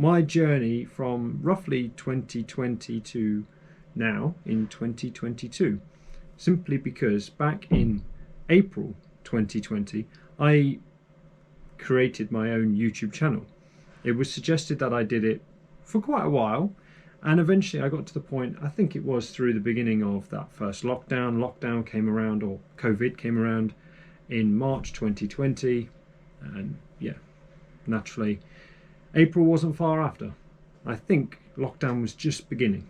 my journey from roughly 2020 to now in 2022, simply because back in April 2020 I created my own YouTube channel. It was suggested that I did it for quite a while, and eventually I got to the point, I think it was through the beginning of that first lockdown came around, or COVID came around in March 2020, and yeah, naturally April wasn't far after. I think lockdown was just beginning,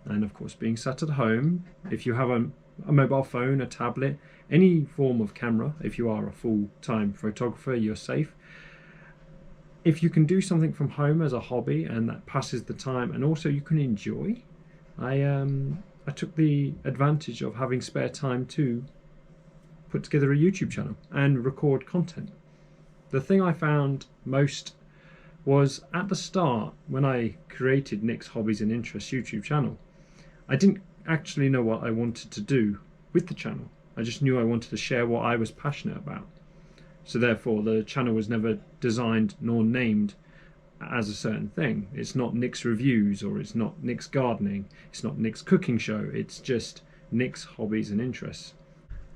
and of course being sat at home, if you have a mobile phone, a tablet, any form of camera, if you are a full-time photographer, you're safe. If you can do something from home as a hobby and that passes the time, and also you can enjoy, I took the advantage of having spare time to put together a YouTube channel and record content. The thing I found most was at the start, when I created Nick's Hobbies and Interests YouTube channel, I didn't actually know what I wanted to do with the channel. I just knew I wanted to share what I was passionate about. So therefore the channel was never designed nor named as a certain thing. It's not Nick's Reviews, or it's not Nick's Gardening, it's not Nick's Cooking Show, it's just Nick's Hobbies and Interests.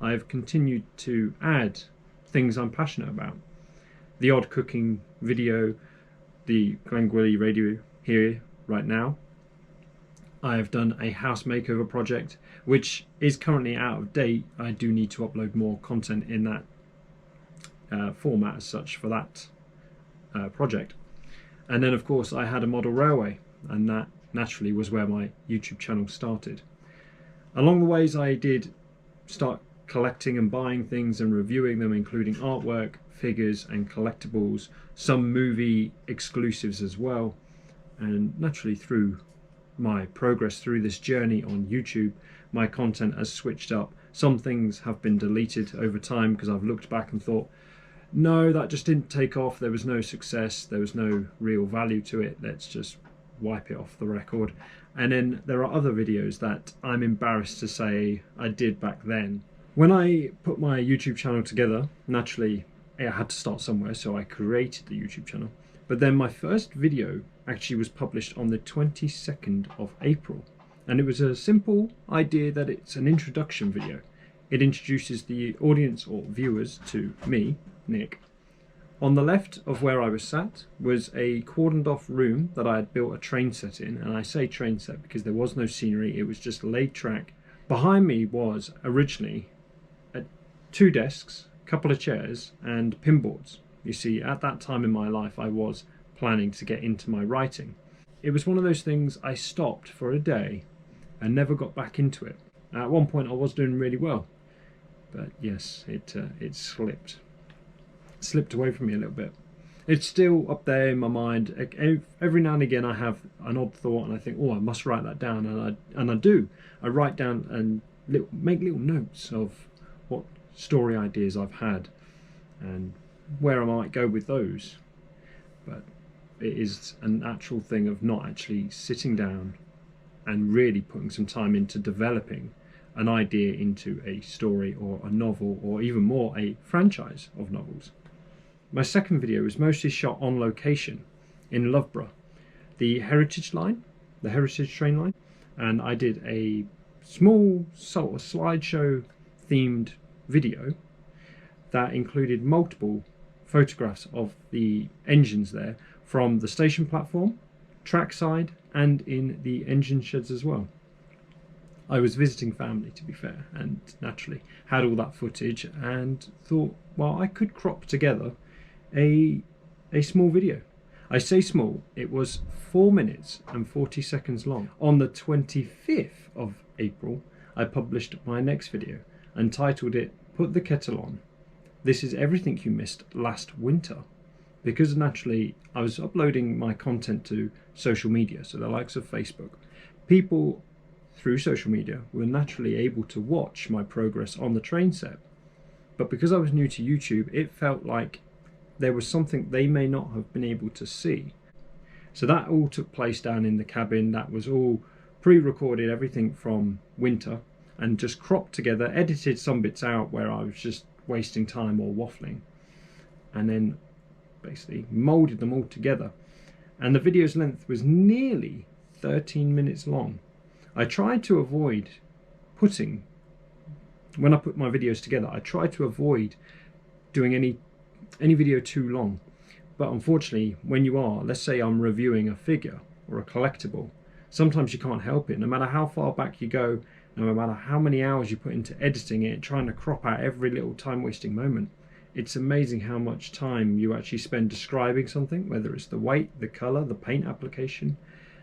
I've continued to add things I'm passionate about. The odd cooking video, the Glenguilly radio here right now. I have done a house makeover project, which is currently out of date. I do need to upload more content in that format as such for that project. And then of course I had a model railway, and that naturally was where my YouTube channel started. Along the ways I did start collecting and buying things and reviewing them, including artwork, figures and collectibles, some movie exclusives as well. And naturally through my progress through this journey on YouTube, my content has switched up. Some things have been deleted over time because I've looked back and thought, no, that just didn't take off, there was no success, there was no real value to it, let's just wipe it off the record. And then there are other videos that I'm embarrassed to say I did back then. When I put my YouTube channel together, naturally I had to start somewhere, so I created the YouTube channel. But then my first video actually was published on the 22nd of April. And it was a simple idea that it's an introduction video. It introduces the audience or viewers to me, Nick. On the left of where I was sat was a cordoned off room that I had built a train set in. And I say train set because there was no scenery, it was just a laid track. Behind me was originally 2 desks, a couple of chairs and pinboards. You see, at that time in my life I was planning to get into my writing. It was one of those things I stopped for a day and never got back into it. At one point I was doing really well, but yes, it slipped away from me a little bit. It's still up there in my mind. Every now and again I have an odd thought and I think, oh, I must write that down, and I do. I write down and make little notes of what story ideas I've had and where I might go with those. But it is a natural thing of not actually sitting down and really putting some time into developing an idea into a story or a novel, or even more a franchise of novels. My second video was mostly shot on location in Loughborough, the Heritage Line, the Heritage train line, and I did a small sort of slideshow themed video that included multiple photographs of the engines there from the station platform, trackside and in the engine sheds as well. I was visiting family, to be fair, and naturally had all that footage and thought, well, I could crop together a small video. I say small, it was 4 minutes and 40 seconds long. On the 25th of April, I published my next video and titled it, Put the Kettle On. This is everything you missed last winter. Because naturally I was uploading my content to social media, so the likes of Facebook. People through social media were naturally able to watch my progress on the train set. But because I was new to YouTube, it felt like there was something they may not have been able to see. So that all took place down in the cabin. That was all pre-recorded, everything from winter, and just cropped together, edited some bits out where I was just wasting time or waffling, and then basically molded them all together. and the video's length was nearly 13 minutes long. I tried to avoid putting, when I put my videos together, I tried to avoid doing any video too long. But unfortunately, when you are, let's say I'm reviewing a figure or a collectible, sometimes you can't help it. No matter how far back you go, no matter how many hours you put into editing it, trying to crop out every little time-wasting moment, it's amazing how much time you actually spend describing something, whether it's the weight, the color, the paint application,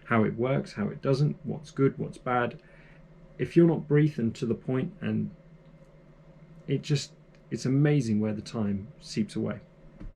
how it works, how it doesn't, what's good, what's bad. If you're not brief and to the point, and it's amazing where the time seeps away.